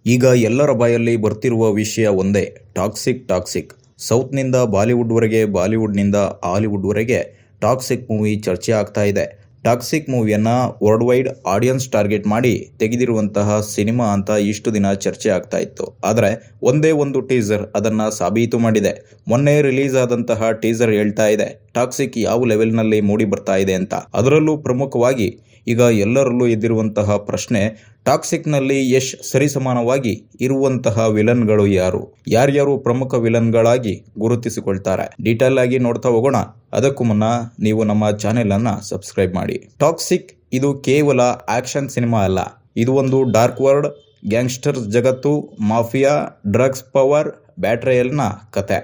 ಈಗ ಎಲ್ಲರ ಬಾಯಲ್ಲಿ ಬರ್ತಿರುವ ವಿಷಯ ಒಂದೇ, ಟಾಕ್ಸಿಕ್. ಸೌತ್ನಿಂದ ಬಾಲಿವುಡ್ವರೆಗೆ, ಬಾಲಿವುಡ್ನಿಂದ ಹಾಲಿವುಡ್ವರೆಗೆ ಟಾಕ್ಸಿಕ್ ಮೂವಿ ಚರ್ಚೆ ಆಗ್ತಾ ಇದೆ. ಟಾಕ್ಸಿಕ್ ಮೂವಿಯನ್ನು ವರ್ಲ್ಡ್ ವೈಡ್ ಆಡಿಯನ್ಸ್ ಟಾರ್ಗೆಟ್ ಮಾಡಿ ತೆಗೆದಿರುವಂತಹ ಸಿನಿಮಾ ಅಂತ ಇಷ್ಟು ದಿನ ಚರ್ಚೆ ಆಗ್ತಾ ಇತ್ತು. ಆದರೆ ಒಂದೇ ಒಂದು ಟೀಸರ್ ಅದನ್ನು ಸಾಬೀತು ಮಾಡಿದೆ. ಮೊನ್ನೆ ರಿಲೀಸ್ ಆದಂತಹ ಟೀಸರ್ ಹೇಳ್ತಾ ಇದೆ ಟಾಕ್ಸಿಕ್ ಯಾವ ಲೆವೆಲ್ನಲ್ಲಿ ಮೂಡಿ ಬರ್ತಾ ಇದೆ ಅಂತ. ಅದರಲ್ಲೂ ಪ್ರಮುಖವಾಗಿ ಈಗ ಎಲ್ಲರಲ್ಲೂ ಎದ್ದಿರುವಂತಹ ಪ್ರಶ್ನೆ, ಟಾಕ್ಸಿಕ್ನಲ್ಲಿ ಯಶ್ ಸರಿಸಮಾನವಾಗಿ ಇರುವಂತಹ ವಿಲನ್ಗಳು ಯಾರ್ಯಾರು ಪ್ರಮುಖ ವಿಲನ್ಗಳಾಗಿ ಗುರುತಿಸಿಕೊಳ್ತಾರೆ? ಡೀಟೇಲ್ ಆಗಿ ನೋಡ್ತಾ ಹೋಗೋಣ. ಅದಕ್ಕೂ ಮುನ್ನ ನೀವು ನಮ್ಮ ಚಾನೆಲ್ ಅನ್ನ ಸಬ್ಸ್ಕ್ರೈಬ್ ಮಾಡಿ. ಟಾಕ್ಸಿಕ್ ಇದು ಕೇವಲ ಆಕ್ಷನ್ ಸಿನಿಮಾ ಅಲ್ಲ, ಇದು ಒಂದು ಡಾರ್ಕ್ ವರ್ಲ್ಡ್, ಗ್ಯಾಂಗ್ಸ್ಟರ್ಸ್ ಜಗತ್ತು, ಮಾಫಿಯಾ, ಡ್ರಗ್ಸ್ ಪವರ್, ಬ್ಯಾಟ್ರಿಯಲ್ನ ಕತೆ.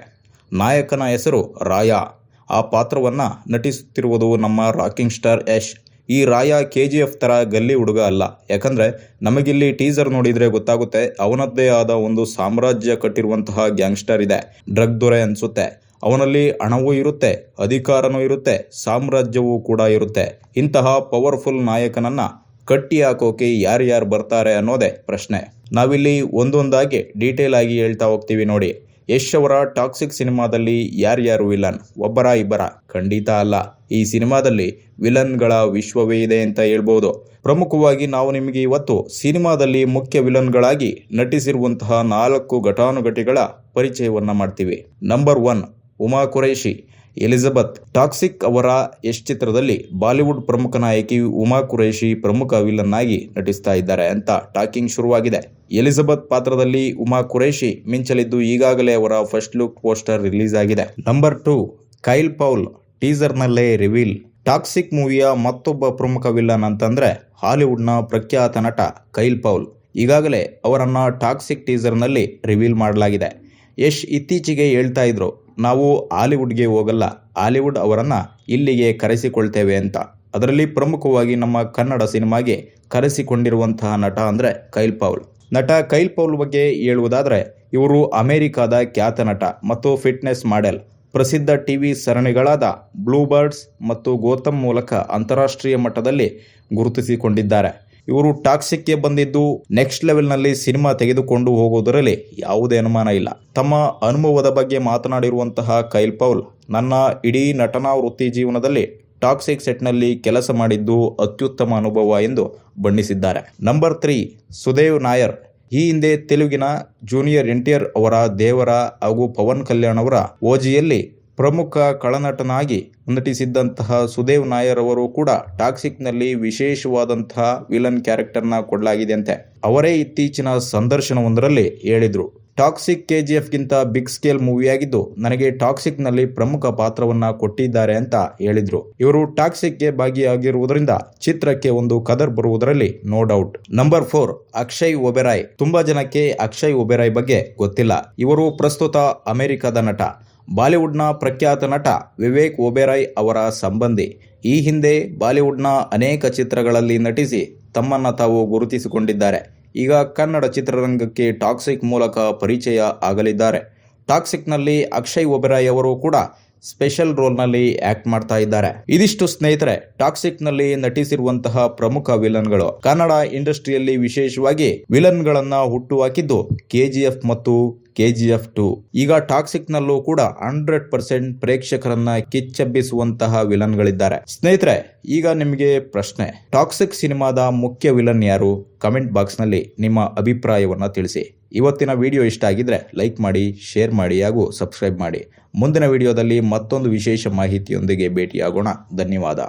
ನಾಯಕನ ಹೆಸರು ರಾಯಾ. ಆ ಪಾತ್ರವನ್ನ ನಟಿಸುತ್ತಿರುವುದು ನಮ್ಮ ರಾಕಿಂಗ್ ಸ್ಟಾರ್ ಯಶ್. ಈ ರಾಯಾ KGF ತರ ಗಲ್ಲಿ ಹುಡುಗ ಅಲ್ಲ. ಯಾಕಂದ್ರೆ ನಮಗಿಲ್ಲಿ ಟೀಸರ್ ನೋಡಿದ್ರೆ ಗೊತ್ತಾಗುತ್ತೆ ಅವನದ್ದೇ ಆದ ಒಂದು ಸಾಮ್ರಾಜ್ಯ ಕಟ್ಟಿರುವಂತಹ ಗ್ಯಾಂಗ್ಸ್ಟರ್ ಇದೆ. ಡ್ರಗ್ ದೊರೆ ಅನ್ಸುತ್ತೆ. ಅವನಲ್ಲಿ ಹಣವೂ ಇರುತ್ತೆ, ಅಧಿಕಾರನೂ ಇರುತ್ತೆ, ಸಾಮ್ರಾಜ್ಯವೂ ಕೂಡ ಇರುತ್ತೆ. ಇಂತಹ ಪವರ್ಫುಲ್ ನಾಯಕನನ್ನ ಕಟ್ಟಿ ಹಾಕೋಕೆ ಯಾರ್ಯಾರು ಬರ್ತಾರೆ ಅನ್ನೋದೇ ಪ್ರಶ್ನೆ. ನಾವಿಲ್ಲಿ ಒಂದೊಂದಾಗಿ ಡೀಟೇಲ್ ಆಗಿ ಹೇಳ್ತಾ ಹೋಗ್ತೀವಿ ನೋಡಿ. ಯಶ್ ಅವರ ಟಾಕ್ಸಿಕ್ ಸಿನಿಮಾದಲ್ಲಿ ಯಾರ್ಯಾರು ವಿಲನ್? ಒಬ್ಬರ ಇಬ್ಬರ? ಖಂಡಿತ ಅಲ್ಲ. ಈ ಸಿನಿಮಾದಲ್ಲಿ ವಿಲನ್ಗಳ ವಿಶ್ವವೇ ಇದೆ ಅಂತ ಹೇಳ್ಬೋದು. ಪ್ರಮುಖವಾಗಿ ನಾವು ನಿಮಗೆ ಇವತ್ತು ಸಿನಿಮಾದಲ್ಲಿ ಮುಖ್ಯ ವಿಲನ್ಗಳಾಗಿ ನಟಿಸಿರುವಂತಹ 4 ಘಟಾನುಘಟಿಗಳ ಪರಿಚಯವನ್ನ ಮಾಡ್ತೀವಿ. Number 1, Uma Qureshi, Elizabeth. Toxic ಅವರ ಯಶ್ ಚಿತ್ರದಲ್ಲಿ ಬಾಲಿವುಡ್ ಪ್ರಮುಖ ನಾಯಕಿ ಉಮಾ ಕುರೈಶಿ ಪ್ರಮುಖ ವಿಲನ್ ಆಗಿ ನಟಿಸ್ತಾ ಇದ್ದಾರೆ ಅಂತ ಟಾಕಿಂಗ್ ಶುರುವಾಗಿದೆ. ಎಲಿಜಬೆತ್ ಪಾತ್ರದಲ್ಲಿ ಉಮಾ ಕುರೈಶಿ ಮಿಂಚಲಿದ್ದು ಈಗಾಗಲೇ ಅವರ ಫಸ್ಟ್ ಲುಕ್ ಪೋಸ್ಟರ್ ರಿಲೀಸ್ ಆಗಿದೆ. Number 2, Kyle Paul. ಟೀಸರ್ನಲ್ಲೇ ರಿವೀಲ್. ಟಾಕ್ಸಿಕ್ ಮೂವಿಯ ಮತ್ತೊಬ್ಬ ಪ್ರಮುಖ ವಿಲನ್ ಅಂತಂದ್ರೆ ಹಾಲಿವುಡ್ನ ಪ್ರಖ್ಯಾತ ನಟ ಕೈಲ್ ಪೌಲ್. ಈಗಾಗಲೇ ಅವರನ್ನ ಟಾಕ್ಸಿಕ್ ಟೀಸರ್ನಲ್ಲಿ ರಿವೀಲ್ ಮಾಡಲಾಗಿದೆ. ಯಶ್ ಇತ್ತೀಚೆಗೆ ಹೇಳ್ತಾ ಇದ್ರು, ನಾವು ಹಾಲಿವುಡ್ಗೆ ಹೋಗಲ್ಲ, ಹಾಲಿವುಡ್ ಅವರನ್ನ ಇಲ್ಲಿಗೆ ಕರೆಸಿಕೊಳ್ತೇವೆ ಅಂತ. ಅದರಲ್ಲಿ ಪ್ರಮುಖವಾಗಿ ನಮ್ಮ ಕನ್ನಡ ಸಿನಿಮಾಗೆ ಕರೆಸಿಕೊಂಡಿರುವಂತಹ ನಟ ಅಂದ್ರೆ ಕೈಲ್ ಪೌಲ್. ನಟ ಕೈಲ್ ಪೌಲ್ ಬಗ್ಗೆ ಹೇಳುವುದಾದ್ರೆ ಇವರು ಅಮೆರಿಕಾದ ಖ್ಯಾತ ನಟ ಮತ್ತು ಫಿಟ್ನೆಸ್ ಮಾಡೆಲ್. ಪ್ರಸಿದ್ಧ ಟಿವಿ ಸರಣಿಗಳಾದ ಬ್ಲೂ ಬರ್ಡ್ಸ್ ಮತ್ತು ಗೋಥಮ್ ಮೂಲಕ ಅಂತಾರಾಷ್ಟ್ರೀಯ ಮಟ್ಟದಲ್ಲಿ ಗುರುತಿಸಿಕೊಂಡಿದ್ದಾರೆ. ಇವರು ಟಾಕ್ಸಿಕ್ಗೆ ಬಂದಿದ್ದು ನೆಕ್ಸ್ಟ್ ಲೆವೆಲ್ನಲ್ಲಿ ಸಿನಿಮಾ ತೆಗೆದುಕೊಂಡು ಹೋಗುವುದರಲ್ಲಿ ಯಾವುದೇ ಅನುಮಾನ ಇಲ್ಲ. ತಮ್ಮ ಅನುಭವದ ಬಗ್ಗೆ ಮಾತನಾಡಿರುವಂತಹ ಕೈಲ್ ಪೌಲ್, ನನ್ನ ಇಡೀ ನಟನಾ ವೃತ್ತಿ ಜೀವನದಲ್ಲಿ ಟಾಕ್ಸಿಕ್ ಸೆಟ್ನಲ್ಲಿ ಕೆಲಸ ಮಾಡಿದ್ದು ಅತ್ಯುತ್ತಮ ಅನುಭವ ಎಂದು ಬಣ್ಣಿಸಿದ್ದಾರೆ. ನಂಬರ್ 3, ಸುದೇವ್ ನಾಯರ್. ಈ ಹಿಂದೆ ತೆಲುಗಿನ ಜೂನಿಯರ್ NTR ಅವರ ದೇವರ ಹಾಗೂ ಪವನ್ ಕಲ್ಯಾಣ್ ಅವರ ಓಜಿಯಲ್ಲಿ ಪ್ರಮುಖ ಖಳನಟನಾಗಿ ನಟಿಸಿದ್ದಂತಹ ಸುದೇವ್ ನಾಯರ್ ಅವರು ಕೂಡ ಟಾಕ್ಸಿಕ್ನಲ್ಲಿ ವಿಶೇಷವಾದಂತಹ ವಿಲನ್ ಕ್ಯಾರೆಕ್ಟರ್ನ ಕೊಡಲಾಗಿದೆಯಂತೆ. ಅವರೇ ಇತ್ತೀಚಿನ ಸಂದರ್ಶನವೊಂದರಲ್ಲಿ ಹೇಳಿದ್ರು, ಟಾಕ್ಸಿಕ್ KGF ಗಿಂತ ಬಿಗ್ ಸ್ಕೇಲ್ ಮೂವಿಯಾಗಿದ್ದು ನನಗೆ ಟಾಕ್ಸಿಕ್ನಲ್ಲಿ ಪ್ರಮುಖ ಪಾತ್ರವನ್ನ ಕೊಟ್ಟಿದ್ದಾರೆ ಅಂತ ಹೇಳಿದ್ರು. ಇವರು ಟಾಕ್ಸಿಕ್ಗೆ ಭಾಗಿಯಾಗಿರುವುದರಿಂದ ಚಿತ್ರಕ್ಕೆ ಒಂದು ಕದರ್ ಬರುವುದರಲ್ಲಿ no doubt. Number 4, Akshay Oberoi. ತುಂಬಾ ಜನಕ್ಕೆ ಅಕ್ಷಯ್ ಒಬೆರಾಯ್ ಬಗ್ಗೆ ಗೊತ್ತಿಲ್ಲ. ಇವರು ಪ್ರಸ್ತುತ ಅಮೆರಿಕದ ನಟ. ಬಾಲಿವುಡ್ನ ಪ್ರಖ್ಯಾತ ನಟ ವಿವೇಕ್ ಒಬೆರಾಯ್ ಅವರ ಸಂಬಂಧಿ. ಈ ಹಿಂದೆ ಬಾಲಿವುಡ್ನ ಅನೇಕ ಚಿತ್ರಗಳಲ್ಲಿ ನಟಿಸಿ ತಮ್ಮನ್ನ ತಾವು ಗುರುತಿಸಿಕೊಂಡಿದ್ದಾರೆ. ಈಗ ಕನ್ನಡ ಚಿತ್ರರಂಗಕ್ಕೆ ಟಾಕ್ಸಿಕ್ ಮೂಲಕ ಪರಿಚಯ ಆಗಲಿದ್ದಾರೆ. ಟಾಕ್ಸಿಕ್ನಲ್ಲಿ ಅಕ್ಷಯ್ ಒಬೆರಾಯ್ ಅವರು ಕೂಡ ಸ್ಪೆಷಲ್ ರೋಲ್ನಲ್ಲಿ ಆಕ್ಟ್ ಮಾಡ್ತಾ ಇದ್ದಾರೆ. ಇದಿಷ್ಟು ಸ್ನೇಹಿತರೆ ಟಾಕ್ಸಿಕ್ನಲ್ಲಿ ನಟಿಸಿರುವಂತಹ ಪ್ರಮುಖ ವಿಲನ್ಗಳು. ಕನ್ನಡ ಇಂಡಸ್ಟ್ರಿಯಲ್ಲಿ ವಿಶೇಷವಾಗಿ ವಿಲನ್ಗಳನ್ನ ಹುಟ್ಟುಹಾಕಿದ್ದು KGF ಮತ್ತು KGF 2. ಈಗ ಟಾಕ್ಸಿಕ್ನಲ್ಲೂ ಕೂಡ 100% ಪ್ರೇಕ್ಷಕರನ್ನ ಕಿಚ್ಚೆಬ್ಬಿಸುವಂತಹ ವಿಲನ್ಗಳಿದ್ದಾರೆ. ಸ್ನೇಹಿತರೆ, ಈಗ ನಿಮಗೆ ಪ್ರಶ್ನೆ, ಟಾಕ್ಸಿಕ್ ಸಿನಿಮಾದ ಮುಖ್ಯ ವಿಲನ್ ಯಾರು? ಕಮೆಂಟ್ ಬಾಕ್ಸ್ನಲ್ಲಿ ನಿಮ್ಮ ಅಭಿಪ್ರಾಯವನ್ನ ತಿಳಿಸಿ. ಇವತ್ತಿನ ವಿಡಿಯೋ ಇಷ್ಟ ಆಗಿದ್ರೆ ಲೈಕ್ ಮಾಡಿ, ಶೇರ್ ಮಾಡಿ ಹಾಗೂ ಸಬ್ಸ್ಕ್ರೈಬ್ ಮಾಡಿ. ಮುಂದಿನ ವಿಡಿಯೋದಲ್ಲಿ ಮತ್ತೊಂದು ವಿಶೇಷ ಮಾಹಿತಿಯೊಂದಿಗೆ ಭೇಟಿಯಾಗೋಣ. ಧನ್ಯವಾದ.